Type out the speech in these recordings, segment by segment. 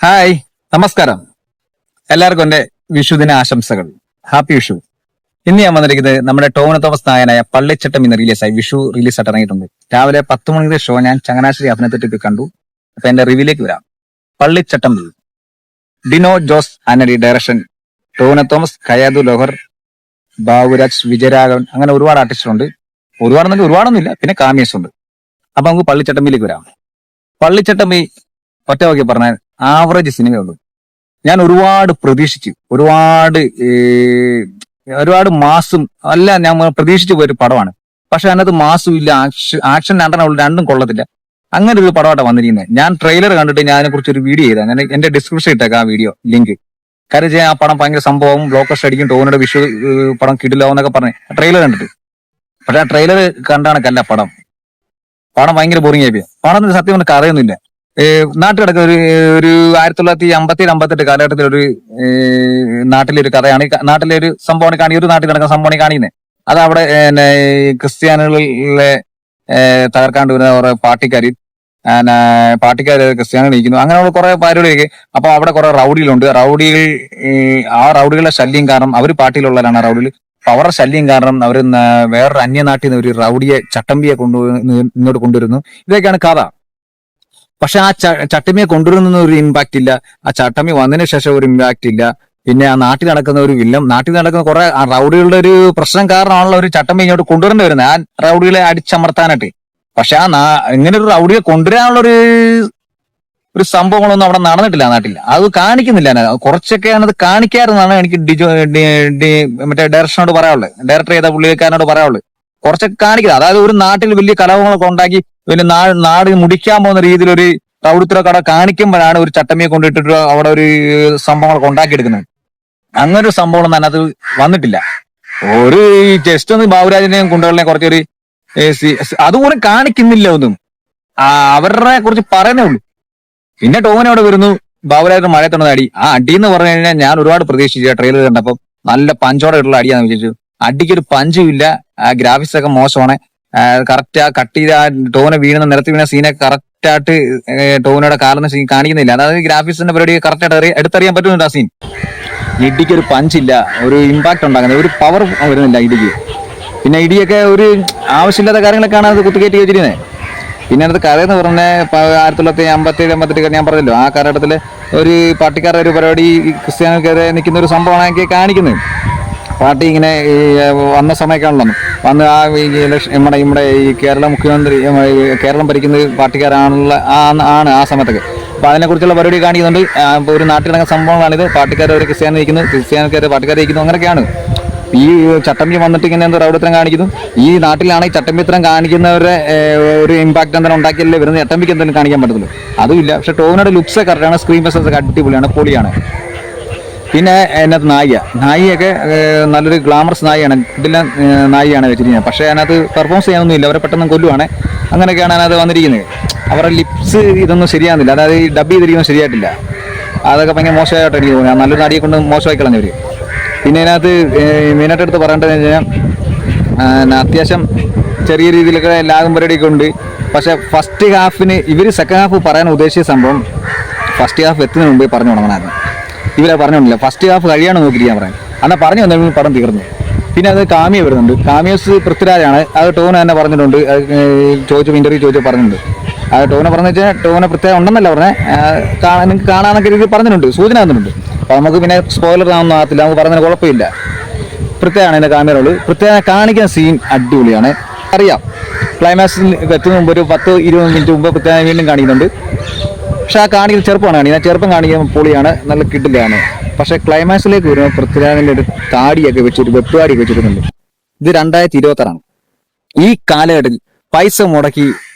Hi, നമസ്കാരം. എല്ലാവർക്കും എന്റെ വിഷുദിന ആശംസകൾ. ഹാപ്പി വിഷു. ഇന്ന് ഞാൻ വന്നിരിക്കുന്നത് നമ്മുടെ ടോവിനോ തോമസ് നായനായ പള്ളിച്ചട്ടം ഇന്ന് റിലീസായി. വിഷു റിലീസായിട്ട് ഇറങ്ങിയിട്ടുണ്ട്. രാവിലെ 10 മണിയുടെ ഷോ ഞാൻ ചങ്ങനാശ്ശേരി അഭിനയത്തെറ്റി കണ്ടു. അപ്പൊ എന്റെ റിവ്യൂലേക്ക് വരാം. പള്ളിച്ചട്ടം, ഡിനോ ജോസ് ആന്റണി ഡയറക്ഷൻ, ടോവിനോ തോമസ്, കയാദു ലോഹർ, ബാബുരാജ്, വിജയരാഘവൻ, അങ്ങനെ ഒരുപാട് ആർട്ടിസ്റ്റുണ്ട്. ഒരുപാടൊന്നുമില്ല, പിന്നെ കാമിയേഴ്സ് ഉണ്ട്. അപ്പൊ നമുക്ക് പള്ളിച്ചട്ടമ്പിലേക്ക് വരാം. പള്ളിച്ചട്ടമ്പി ഒറ്റ വാക്കി പറഞ്ഞാൽ ആവറേജ് സിനിമയുള്ളൂ. ഞാൻ ഒരുപാട് പ്രതീക്ഷിച്ചു, ഒരുപാട് മാസും അല്ല ഞാൻ പ്രതീക്ഷിച്ചു പോയൊരു പടമാണ്. പക്ഷെ അതിനകത്ത് മാസും ഇല്ല, ആക്ഷൻ രണ്ടും കൊള്ളത്തില്ല. അങ്ങനെ ഒരു പടമായിട്ടാണ് വന്നിരിക്കുന്നത്. ഞാൻ ട്രെയിലർ കണ്ടിട്ട് ഞാൻ അതിനെ കുറിച്ച് ഒരു വീഡിയോ ചെയ്ത് അങ്ങനെ എന്റെ ഡിസ്ക്രിപ്ഷൻ ഇട്ടേക്കാം ആ വീഡിയോ ലിങ്ക്. കാര്യം ചെയ്യാൻ ആ പടം ഭയങ്കര സംഭവം, ബ്ലോക്കസ്റ്റ് അടിക്കും, ടോവിനോയുടെ വിഷു പടം കിടിലോ എന്നൊക്കെ പറഞ്ഞ് ട്രെയിലർ കണ്ടിട്ട്. പക്ഷെ ആ ട്രെയിലർ കണ്ടാണക്കല്ല പടം. പടം ഭയങ്കര ബോറിംഗ് ആയി. പടത്തിന് സത്യം പറഞ്ഞ കഥയൊന്നുമില്ല. നാട്ടിൽ നടക്കുന്ന ഒരു 1957-58 കാലഘട്ടത്തിൽ ഒരു നാട്ടിലൊരു കഥയാണ്. നാട്ടിലെ ഒരു സംഭവമാണ് ഒരു നാട്ടിൽ നടക്കുന്ന സംഭവമാണ് കാണിക്കുന്നത്. അത് അവിടെ ക്രിസ്ത്യാനികളിലെ തകർക്കാണ്ട് വരുന്ന കുറെ പാർട്ടിക്കാര് ക്രിസ്ത്യാനികൾ ഇരിക്കുന്നു. അങ്ങനെയുള്ള കുറെ പരിപാടിയൊക്കെ. അപ്പൊ അവിടെ കുറെ റൗഡികളുണ്ട്. റൗഡികളുടെ ശല്യം കാരണം അവർ പാർട്ടിയിലുള്ളവരാണ് റൗഡികൾ. അപ്പൊ അവരുടെ ശല്യം കാരണം അവർ വേറൊരു അന്യനാട്ടിൽ നിന്ന് ഒരു റൗഡിയെ ചട്ടമ്പിയെ ഇങ്ങോട്ട് കൊണ്ടുവരുന്നു. ഇതൊക്കെയാണ് കഥ. പക്ഷെ ആ ചട്ടമ്പിയെ കൊണ്ടുവരുന്ന ഒരു ഇമ്പാക്ട് ഇല്ല. ആ ചട്ടമ്പി വന്നതിന് ശേഷം ഒരു ഇമ്പാക്ട് ഇല്ല. പിന്നെ ആ നാട്ടിൽ നടക്കുന്ന ഒരു നാട്ടിൽ നടക്കുന്ന കുറെ റൗഡികളുടെ ഒരു പ്രശ്നം കാരണമാണല്ലോ ഒരു ചട്ടമ്പി ഇങ്ങോട്ട് കൊണ്ടുവരേണ്ടി വരുന്നത്, ആ റൗഡികളെ അടിച്ചമർത്താനായിട്ട്. പക്ഷെ ഇങ്ങനെ ഒരു റൗഡിയെ കൊണ്ടുവരാനുള്ള ഒരു സംഭവങ്ങളൊന്നും അവിടെ നടന്നിട്ടില്ല നാട്ടിൽ. അത് കാണിക്കുന്നില്ല. കുറച്ചൊക്കെ അത് കാണിക്കാറുന്നാണ് എനിക്ക് മറ്റേ ഡയറക്ഷനോട് പറയാനുള്ളത്, ഡയറക്ടർ ചെയ്ത പുള്ളിക്കാരനോട് പറയാനുള്ളത്. കുറച്ചൊക്കെ കാണിക്കുന്നത്, അതായത് ഒരു നാട്ടിൽ വലിയ കലഹങ്ങളൊക്കെ ഉണ്ടാക്കി വലിയ നാട് മുടിക്കാൻ പോകുന്ന രീതിയിൽ ഒരു റൗഡിത്തരൊക്കെ അവിടെ കാണിക്കുമ്പോഴാണ് ഒരു ചട്ടമ്പിയെ കൊണ്ടിട്ടിട്ട് അവിടെ ഒരു സംഭവങ്ങളൊക്കെ ഉണ്ടാക്കിയെടുക്കുന്നത്. അങ്ങനെ ഒരു സംഭവം അതിനകത്ത് വന്നിട്ടില്ല. ഒരു ജസ്റ്റ് ഒന്ന് ബാബുരാജിനെയും കുണ്ടകളിനെ കുറച്ചൊരു അതുപോലെ കാണിക്കുന്നില്ല ഒന്നും. അവരുടെ കുറിച്ച് പറയുന്നേ ഉള്ളൂ. പിന്നെ ടോവിനോ അവിടെ വരുന്നു, ബാബുരാജിന്റെ മഴയത്തുള്ള അടി. ആ അടി എന്ന് പറഞ്ഞു കഴിഞ്ഞാൽ ഞാൻ ഒരുപാട് പ്രതീക്ഷിച്ചു. ട്രെയിലർ കണ്ടപ്പോൾ നല്ല പഞ്ചോടെ ഉള്ള അടിയാന്ന് വിചാരിച്ചു. അടിക്കൊരു പഞ്ചും ഇല്ല. ഗ്രാഫിക്സ് ഒക്കെ മോശമാണ്. കറക്റ്റ് ആ കട്ട് ചെയ്ത ടോവിനോ വീഴുന്ന നിരത്തി വീണ സീനൊക്കെ കറക്റ്റ് ആയിട്ട് ടോവിനോയുടെ കാലിന് സീൻ കാണിക്കുന്നില്ല. അതായത് ഗ്രാഫിക്സിന്റെ പരിപാടി കറക്റ്റ് ആയിട്ട് എടുത്തറിയാൻ പറ്റുന്നുണ്ട് ആ സീൻ. ഇടിക്ക് ഒരു പഞ്ചില്ല, ഒരു ഇമ്പാക്ട് ഉണ്ടാകുന്നത്, ഒരു പവർ വരുന്നില്ല ഇടിക്ക്. പിന്നെ ഇടിയൊക്കെ ഒരു ആവശ്യമില്ലാത്ത കാര്യങ്ങളൊക്കെയാണ് അത് കുത്തിക്കയറ്റി വെച്ചിരുന്നത്. പിന്നെ അടുത്ത് കഥയെന്ന് പറഞ്ഞാൽ 1957-58 ഞാൻ പറഞ്ഞല്ലോ, ആ കാലഘട്ടത്തില് ഒരു പാർട്ടിക്കാരുടെ ഒരു പരിപാടി ക്രിസ്ത്യാനിക്കെതിരെ നിൽക്കുന്ന ഒരു സംഭവമാണ് കാണിക്കുന്നത്. പാർട്ടി ഇങ്ങനെ വന്ന സമയമൊക്കെയാണല്ലോ വന്ന് ആ നമ്മുടെ ഈ കേരള മുഖ്യമന്ത്രി കേരളം ഭരിക്കുന്ന പാർട്ടിക്കാരാണുള്ള ആണ് ആ സമയത്തൊക്കെ. അപ്പൊ അതിനെക്കുറിച്ചുള്ള പരിപാടി കാണിക്കുന്നുണ്ട്. ഒരു നാട്ടിൽ നടക്കുന്ന സംഭവങ്ങളാണിത്. പാർട്ടിക്കാർ ഒരു ക്രിസ്ത്യാനി നിൽക്കുന്നു, ക്രിസ്ത്യാനിക്കാർ പാർട്ടിക്കാർ ഇരിക്കുന്നു, അങ്ങനെയൊക്കെയാണ്. ഈ ചട്ടമ്പി വന്നിട്ട് ഇങ്ങനെ എന്താ റൗഡിത്തരം കാണിക്കുന്നു. ഈ നാട്ടിലാണ് ഈ ചട്ടമ്പിത്തരം കാണിക്കുന്നവരുടെ ഒരു ഇമ്പാക്ട് എന്തെങ്കിലും ഉണ്ടാക്കിയല്ലേ വരുന്നത്. ചട്ടമ്പിക്ക് എന്തെങ്കിലും കാണിക്കാൻ പറ്റത്തുള്ളൂ, അതുമില്ല. പക്ഷെ ടോവിനോയുടെ ലുക്സ് കറക്റ്റാണ്, സ്ക്രീൻ പ്രസൻസ് ഒക്കെ അടിപൊളിയാണ്, പൊളിയാണ്. പിന്നെ അതിനകത്ത് നായികയൊക്കെ നല്ലൊരു ഗ്ലാമറസ് നായികയാണ്, ഇതിലെ നായികയാണ് വെച്ചിരിക്കുന്നത്. പക്ഷെ അതിനകത്ത് പെർഫോമൻസ് ചെയ്യാനൊന്നുമില്ല, അവരെ പെട്ടെന്ന് കൊല്ലുവാണ്. അങ്ങനെയൊക്കെയാണ് അതിനകത്ത് വന്നിരിക്കുന്നത്. അവരുടെ ലിപ്സ് ഇതൊന്നും ശരിയാകുന്നില്ല, അതായത് ഈ ഡബ് ചെയ്തിരിക്കുന്നത് ശരിയായിട്ടില്ല. അതൊക്കെ ഭയങ്കര മോശമായിട്ട് എനിക്ക് തോന്നുന്നത്. നല്ലൊരു നടിയെ കൊണ്ട് മോശമായി കളഞ്ഞവർ. പിന്നെ അതിനകത്ത് മെയിനായിട്ട് എടുത്ത് പറയേണ്ടതെന്ന് വെച്ച് അത്യാവശ്യം ചെറിയ രീതിയിലൊക്കെ ലാഗും പരിപാടിയൊക്കെ ഉണ്ട്. പക്ഷെ ഫസ്റ്റ് ഹാഫിന് ഇവർ സെക്കൻഡ് ഹാഫ് പറയാൻ ഉദ്ദേശിച്ച സംഭവം ഫസ്റ്റ് ഹാഫ് എത്തുന്നതിന് മുമ്പേ പറഞ്ഞു തുടങ്ങണമായിരുന്നു. ഇവരെ പറഞ്ഞോണ്ടില്ല, ഫസ്റ്റ് ഹാഫ് കഴിയാണ് നോക്കിയിരിക്കാൻ പറയാൻ. എന്നാൽ പറഞ്ഞു വന്നപ്പോൾ പടം തീർന്നു. പിന്നെ അത് കാമിയ വരുന്നുണ്ട്. കാമിയോസ് പൃഥ്വിരാജാണ്. അത് ടോവിനോ തന്നെ പറഞ്ഞിട്ടുണ്ട്. ഇന്റർവ്യൂ ചോദിച്ചു പറഞ്ഞിട്ടുണ്ട്. അത് ടോവിനോ പറഞ്ഞു വെച്ചാൽ ടോവിനോ പൃഥ്വിരാജ് ഉണ്ടെന്നല്ല പറഞ്ഞത്, നിങ്ങൾക്ക് കാണാന്നൊക്കെ രീതിയിൽ പറഞ്ഞിട്ടുണ്ട്, സൂചന തന്നിട്ടുണ്ട്. അപ്പൊ നമുക്ക് പിന്നെ സ്പോയിലർ ഒന്നും ആകത്തില്ല, നമുക്ക് പറഞ്ഞതിന് കുഴപ്പമില്ല. പൃഥ്വിരാജാണ് എന്റെ കാമിയറോള്. പൃഥ്വിരാജ് കാണിക്കുന്ന സീൻ അടിപൊളിയാണ്. അറിയാം ക്ലൈമാക്സിൽ എത്തുന്ന മുമ്പ് ഒരു 10-20 മിനിറ്റ് മുമ്പ് പൃഥ്വിരാജ് വീണ്ടും കാണിക്കുന്നുണ്ട്. പക്ഷെ ആ കാണിക്കുന്ന ചെറുപ്പമാണ് കാണിക്കുന്നത്. ചെറുപ്പം കാണിക്കുമ്പോൾ പൊളിയാണ്, നല്ല കിട്ടില്ലാണ്. പക്ഷെ ക്ലൈമാക്സിലേക്ക് വരുമ്പോൾ പൃഥ്വിരാജിന്റെ ഒരു താടിയൊക്കെ വെച്ചൊരു വെട്ടുതാടിയൊക്കെ വെച്ചിരുന്നുണ്ട്. ഇത് 2026 ഈ കാലഘട്ടത്തിൽ പൈസ മുടക്കി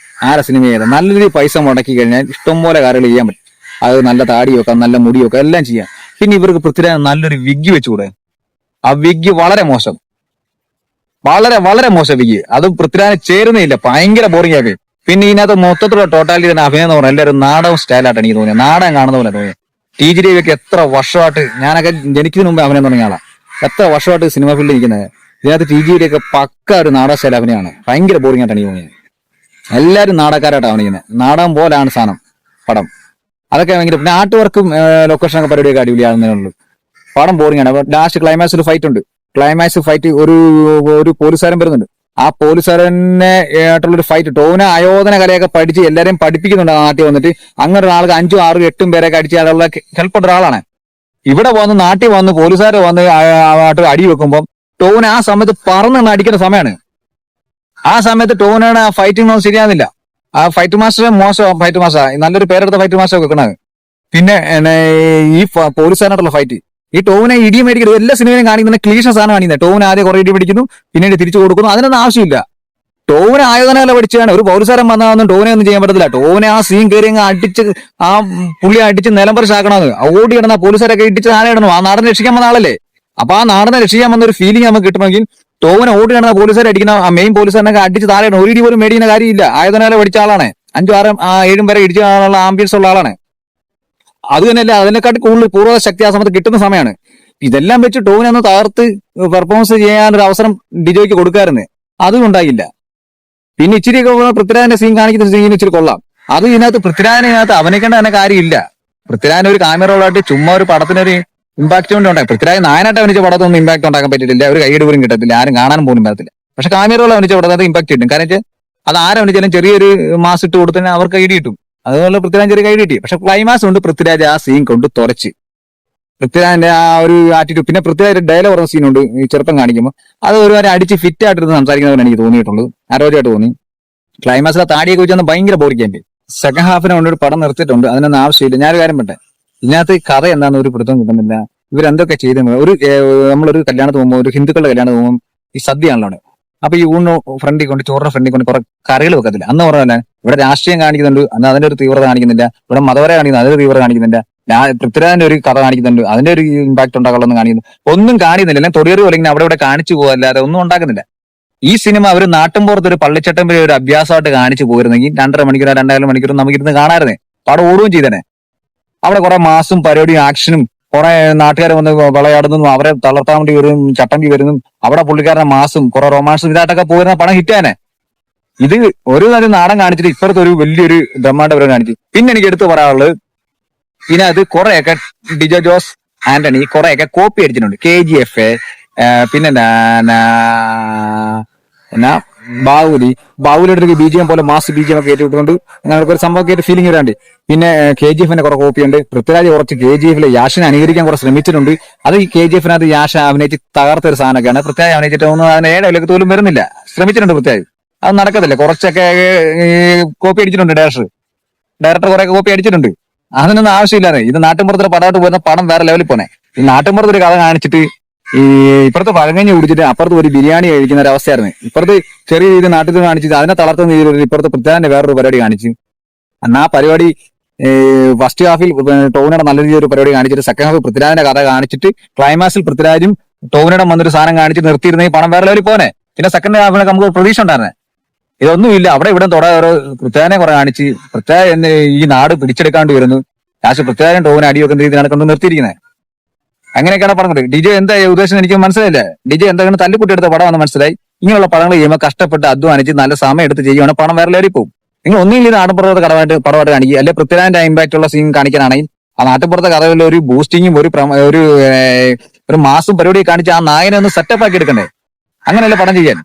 ആരെ സിനിമ ചെയ്ത് നല്ല രീതിയിൽ പൈസ മുടക്കി കഴിഞ്ഞാൽ ഇഷ്ടംപോലെ കാര്യങ്ങൾ ചെയ്യാൻ പറ്റും. അത് നല്ല താടി വെക്കാം, നല്ല മുടി വെക്കാം, എല്ലാം ചെയ്യാം. പിന്നെ ഇവർക്ക് പൃഥ്വിരാജ് നല്ലൊരു വിഗ് വെച്ചുകൂടെ? ആ വിഗ് വളരെ മോശം, വളരെ വളരെ മോശം വിഗ്. അത് പൃഥ്വിരാജ് ചേരുന്നില്ല, ഭയങ്കര ബോറിംഗ് ആക്കി. പിന്നെ ഇതിനകത്ത് മൊത്തത്തിലുള്ള ടോട്ടാലിറ്റി തന്നെ അഭിനയം എന്ന് പറഞ്ഞാൽ എല്ലാവരും നാടകം സ്റ്റൈലായിട്ട് എനിക്ക് തോന്നിയത്, നാടകം കാണുന്ന പോലെ തോന്നിയത്. TG രവിയൊക്കെ എത്ര വർഷമായിട്ട്, ഞാനൊക്കെ ജനിക്കുന്നതിന് മുമ്പ് അഭിനയം തുടങ്ങിയ ആളാണ്, എത്ര വർഷമായിട്ട് സിനിമ ഫീൽഡിൽ ഇരിക്കുന്നത്. ഇതിനകത്ത് TG രവിയൊക്കെ പക്ക ഒരു നാടക സ്റ്റൈൽ അഭിനയമാണ്. ഭയങ്കര ബോറിംഗ് ആയിട്ടാണ് എനിക്ക് തോന്നിയത്. എല്ലാവരും നാടകക്കാരായിട്ടാണ് അഭിനയിക്കുന്നത്. നാടകം പോലാണ് സാധനം പടം. അതൊക്കെ ഭയങ്കര പിന്നെ ആർട്ട് വർക്കും ലൊക്കേഷനൊക്കെ പരിപാടിയൊക്കെ അടിപൊളിയാകുന്നേ ഉള്ളൂ. പടം ബോറിംഗ് ആണ്. അപ്പൊ ലാസ്റ്റ് ക്ലൈമാക്സിൽ ഫൈറ്റ് ഉണ്ട്. ക്ലൈമാക്സ് ഫൈറ്റ് ഒരു പോലീസുകാരൻ വരുന്നുണ്ട്. ആ പോലീസുകാരനെ ആയിട്ടുള്ളൊരു ഫൈറ്റ് ടോവിനോ ആയോധന കലയൊക്കെ പഠിച്ച് എല്ലാരെയും പഠിപ്പിക്കുന്നുണ്ട് ആ നാട്ടിൽ വന്നിട്ട്. അങ്ങനെ ഒരാൾക്ക് 5, 6, 8 പേരൊക്കെ അടിച്ച് അതിനുള്ള ഹെൽപ്പുള്ള ഒരാളാണ്. ഇവിടെ വന്ന് നാട്ടിൽ വന്ന് പോലീസുകാർ വന്ന് ആയിട്ട് അടി വെക്കുമ്പോൾ ടോവിന് ആ സമയത്ത് പറന്ന് അടിക്കുന്ന സമയമാണ്. ആ സമയത്ത് ടോവിനോട് ആ ഫൈറ്റിംഗ് ഒന്നും ശരിയാകുന്നില്ല. ആ ഫൈറ്റ് മാസ്റ്റർ മോശം ഫൈറ്റ് മാസ്റ്റർ, നല്ലൊരു പേരെടുത്ത ഫൈറ്റ് മാസ്റ്റർ വെക്കണത്. പിന്നെ ഈ പോലീസുകാരനായിട്ടുള്ള ഫൈറ്റ്, ഈ ടോവിനെ ഇടി മേടിക്കുന്നത് എല്ലാ സിനിമയിലും കാണിക്കുന്ന ക്ലീഷ സാധനം കാണിക്കുന്നത്. ടോവിന് ആദ്യം കുറെ ഇടി പിടിക്കുന്നു, പിന്നീട് തിരിച്ചു കൊടുക്കുന്നു. അതിനൊന്നും ആവശ്യമില്ല. ടോവിനെ ആയോധനകല പഠിച്ചാണ്. ഒരു പൗരസാരം വന്നതൊന്നും ടോവിനെ ഒന്നും ചെയ്യാൻ പറ്റത്തില്ല. ടോവിനെ ആ സീൻ കയറി അങ്ങ് അടിച്ച് ആ പുള്ളി അടിച്ച് നിലംപരിശാക്കണമെന്ന് ഓടി കിടന്ന പോലീസുകാരൊക്കെ ഇടിച്ച് താഴെ ഇടണം. ആ നാടിനെ രക്ഷിക്കാൻ വന്ന ആളല്ലേ. അപ്പൊ ആ നാടിനെ രക്ഷിക്കാൻ വന്ന ഒരു ഫീലിംഗ് നമുക്ക് കിട്ടണമെങ്കിൽ ടോവിനെ ഓടി കിടന്ന പോലീസുകാരെ അടിക്കുന്ന ആ മെയിൻ പോലീസുകാരനൊക്കെ അടിച്ച് താഴെ ഇടണം. ഒരു ഇടി പോലും മേടിക്കുന്ന കാര്യമില്ല. ആയോധനകല പഠിച്ച ആളാണ്. 5, 6, 7 വരെ ഇടിച്ച ആളുള്ള ആംബിയൻസ് ഉള്ള ആളാണ്. അത് തന്നെയല്ല, അതിനെക്കാട്ടി കൂടുതൽ പൂർവ്വ ശക്തി ആ സമയത്ത് കിട്ടുന്ന സമയമാണ്. ഇതെല്ലാം വെച്ച് ടോവിനെ ഒന്ന് തകർത്ത് പെർഫോമൻസ് ചെയ്യാനൊരു അവസരം ഡിജോയ്ക്ക് കൊടുക്കാറുണ്ട്. അതും ഉണ്ടായില്ല. പിന്നെ ഇച്ചിരിയൊക്കെ പൃഥ്വിരാജിന്റെ സീൻ കാണിക്കുന്ന സീൻ ഇച്ചിരി കൊള്ളാം. അത് ഇതിനകത്ത് പൃഥ്വിരാജിനകത്ത് അഭിനയിക്കേണ്ട തന്നെ കാര്യമില്ല. പൃഥ്വിരാജിന് ഒരു ക്യാമറ റോളായിട്ട് ചുമ്മാ ഒരു പടത്തിനൊരു ഇമ്പാക്ട് കൊണ്ട് ഉണ്ടായി. പൃഥ്വിരാജ് നായനായിട്ട് അഭിനയിച്ച പടത്തൊന്നും ഇമ്പാക്ട് ഉണ്ടാക്കാൻ പറ്റിയിട്ടില്ല. ഒരു കൈയ്യടി പോലും കിട്ടത്തില്ല, ആരും കാണാൻ പോലും പറ്റത്തില്ല. പക്ഷെ ക്യാമറ റോൾ അഭിനയിച്ച പടത്ത് ഇമ്പാക്ട് കിട്ടും. കാരണം വെച്ചാൽ അത് ആരഭിനയിച്ചാലും ചെറിയൊരു മാസ് ഇട്ട് കൊടുത്തന്നെ അവർക്ക് കൈയ്യടി കിട്ടും. അതുപോലെ പൃഥ്വിരാജ് ചെറിയ കൈയ്യടി കിട്ടി. പക്ഷെ ക്ലൈമാക്സ് കൊണ്ട് പൃഥ്വിരാജ് ആ സീൻ കൊണ്ട് തുറച്ച് പൃഥ്വിരാജിന്റെ ആ ഒരു ആറ്റിറ്റ്യൂഡ്. പിന്നെ പൃഥ്വിരാജ് ഡയലോഗ് പറഞ്ഞ സീനുണ്ട് ഈ ചെറുപ്പം കാണിക്കുമ്പോൾ, അത് ഒരുപാട് അടിച്ച് ഫിറ്റ് ആയിട്ട് സംസാരിക്കുന്നവരാണ് എനിക്ക് തോന്നിയിട്ടുള്ളത്. ആരോഗ്യമായിട്ട് തോന്നി. ക്ലൈമാക്സിലെ താടിയൊക്കെ വെച്ചാൽ ഭയങ്കര ബോറിക്കുണ്ട്. സെക്കൻഡ് ഹാഫിനെ കൊണ്ട് ഒരു പടം നിർത്തിയിട്ടുണ്ട്. അതിനൊന്നും ആവശ്യമില്ല. ഞാനൊരു കാര്യം പറ്റേ, ഇതിനകത്ത് കഥ എന്താണെന്ന് ഒരു പിടുത്തം കിട്ടുന്നില്ല. ഇവരെന്തൊക്കെ ചെയ്തെന്ന് നമ്മളൊരു കല്യാണത്തിന് പോകുമ്പോൾ, ഒരു ഹിന്ദുക്കളുടെ കല്യാണത്തിന് പോകുമ്പോൾ ഈ സദ്യയാണല്ലോ. അപ്പൊ ഈ ഊണ് ഫ്രണ്ടിൽ കൊണ്ട് ചോറിന്റെ ഫ്രണ്ടിൽ കൊണ്ട് കുറെ കറികൾ വെക്കത്തില്ല. അന്ന് പറഞ്ഞ ഇവിടെ രാഷ്ട്രീയം കാണിക്കുന്നുണ്ട്, അന്ന് അതിന്റെ ഒരു തീവ്രത കാണിക്കുന്നില്ല. ഇവിടെ മതപരം കാണിക്കുന്നത്, അതിന്റെ തീവ്രത കാണിക്കുന്നില്ല. പൃഥ്വിരാജിന്റെ ഒരു കഥ കാണിക്കുന്നുണ്ട്, അതിന്റെ ഒരു ഇമ്പാക്ട് ഉണ്ടാക്കാനുള്ള കാണിക്കുന്നു. ഒന്നും കാണിക്കുന്നില്ല. അല്ലെങ്കിൽ തൊടിയേറി അല്ലെങ്കിൽ അവിടെ ഇവിടെ കാണിച്ചു പോകല്ലാതെ ഒന്നും ഉണ്ടാക്കുന്നില്ല. ഈ സിനിമ ഒരു നാട്ടിൻപുറത്ത് ഒരു പള്ളിച്ചട്ടം വരെ ഒരു അഭ്യാസമായിട്ട് കാണിച്ചു പോയിരുന്നെങ്കിൽ 2.5 മണിക്കൂറോ 2.5 മണിക്കൂറും നമുക്കിരുന്ന് കാണാറുന്നേ. പടം ഓടുകയും ചെയ്തേനെ. അവിടെ കുറെ മാസും പരിപാടിയും ആക്ഷനും കുറെ നാട്ടുകാർ വന്ന് വിളയാടുന്നതും അവരെ തളർത്താൻ വേണ്ടി വരും ചട്ടമ്പി വരുന്നതും അവിടെ പുള്ളിക്കാരന്റെ മാസും കുറെ റൊമാൻസും ഇതായിട്ടൊക്കെ പോയിരുന്ന പടം ഹിറ്റാനെ. ഇത് ഒരു നാടൻ കാണിച്ചിട്ട് ഇപ്പുറത്തെ ഒരു വലിയൊരു ബ്രഹ്മാണ്ഡ പരിപാടി കാണിച്ചു. പിന്നെ എനിക്ക് എടുത്തു പറയാനുള്ളത്, ഇതിനകത്ത് കുറെയൊക്കെ ഡിജോ ജോസ് ആന്റണി കുറെയൊക്കെ കോപ്പി അടിച്ചിട്ടുണ്ട്. KGF, പിന്നെ എന്നാ ബാഹുലിയുടെ ഒരു BGM പോലെ മാസ് BGM ഒക്കെ ഏറ്റുവിട്ടുകൊണ്ട് ഞങ്ങൾക്ക് ഒരു സംഭവം കേട്ട് ഫീലിംഗ് വരാണ്ട്. പിന്നെ KGF കുറെ കോപ്പിയുണ്ട്. പൃഥ്വിരാജ് കുറച്ച് KGF യാഷിനെ അനുകരിക്കാൻ കുറെ ശ്രമിച്ചിട്ടുണ്ട്. അത് ഈ KGF യാഷ അഭിനയിച്ച് തകർത്ത ഒരു സാധനമൊക്കെയാണ്. പൃഥ്വിരാജ് അഭിനയിച്ചിട്ട് ഒന്നും അതിന് 7 വിലക്ക് പോലും വരുന്നില്ല. ശ്രമിച്ചിട്ടുണ്ട് പൃഥ്വിരാജ്, അത് നടക്കത്തില്ല. കുറച്ചൊക്കെ കോപ്പി അടിച്ചിട്ടുണ്ട്. ഡയറക്ടർ കുറെ കോപ്പി അടിച്ചിട്ടുണ്ട്. അതിനൊന്നും ആവശ്യമില്ലാതെ ഇത് നാട്ടിൻപുറത്തിലെ പടമായിട്ട് പോയിരുന്ന പടം വേറെ ലെവലിൽ പോന്നെ. ഈ നാട്ടിൻപുറത്ത് ഒരു കഥ കാണിച്ചിട്ട് ഈ ഇപ്പുറത്ത് പഴങ്കഞ്ഞി കുടിച്ചിട്ട് അപ്പുറത്ത് ഒരു ബിരിയാണി കഴിക്കുന്ന ഒരു അവസ്ഥയായിരുന്നു. ഇപ്പുറത്ത് ചെറിയ രീതിയിൽ നാട്ടിൽ കാണിച്ചിട്ട് അതിനെ തളർത്തുന്ന രീതിയിൽ ഇപ്പുറത്ത് പൃഥ്വിരാജിന്റെ വേറൊരു പരിപാടി കാണിച്ചു. അന്ന് ആ പരിപാടി ഫസ്റ്റ് ഹാഫിൽ ടോവിനോടെ നല്ല രീതിയിൽ ഒരു പരിപാടി കാണിച്ചിട്ട് സെക്കൻഡ് ഹാഫിൽ പൃഥ്വിരാജിന്റെ കഥ കാണിച്ചിട്ട് ക്ലൈമാക്സിൽ പൃഥ്വിരാജും ടോവിനോടെ വന്നൊരു സാധനം കാണിച്ച് നിർത്തിയിരുന്നെങ്കിൽ പണം വേറെ ലെവലിൽ പോനെ. പിന്നെ സെക്കൻഡ് ഹാഫിലൊക്കെ നമുക്ക് പ്രതീക്ഷ ഉണ്ടായിരുന്നേ. ഇതൊന്നുമില്ല. അവിടെ ഇവിടെ പൃഥ്വിരാജിനെ കുറെ കാണിച്ച് പൃഥ്വിരാജ് ഈ നാട് പിടിച്ചെടുക്കാണ്ട് വരുന്നു. ലാസ്റ്റ് പൃഥ്വിരാജും ടോവിനെ അടി വെക്കുന്ന രീതിയിലാണ് കൊണ്ട് നിർത്തിയിരിക്കുന്നത്. അങ്ങനെയൊക്കെയാണ് പറഞ്ഞത്. ഡിജെ എന്താ ഉദ്ദേശം എനിക്ക് മനസ്സിലായില്ല. ഡിജെ എന്താണ് തല്ലിക്കുട്ടിയെടുത്ത പടമാണെന്ന് മനസ്സിലായി. ഇങ്ങനെയുള്ള പടങ്ങൾ ചെയ്യുമ്പോൾ കഷ്ടപ്പെട്ട് അധ്വാനിച്ച് നല്ല സമയം എടുത്ത് ചെയ്യുവാണ് പണം വേറെ ലെവലിൽ പോകും. നിങ്ങൾ ഒന്നില്ലെങ്കിൽ നാട്ടിൻപുറത്തെ പടമായിട്ട് കാണിക്കുക, അല്ലെങ്കിൽ പൃഥ്വിരാജിന്റെ ഇമ്പാക്ട് ഉള്ള സീൻ കാണിക്കാനാണെങ്കിൽ ആ നാട്ടിൻപുറത്തെ കഥകളിൽ ഒരു ബൂസ്റ്റിങ്ങും ഒരു മാസും പരിപാടി കാണിച്ച് ആ നായനെ ഒന്ന് സെറ്റപ്പ് ആക്കി എടുക്കണ്ടേ. അങ്ങനെയല്ല പടം ചെയ്യാൻ.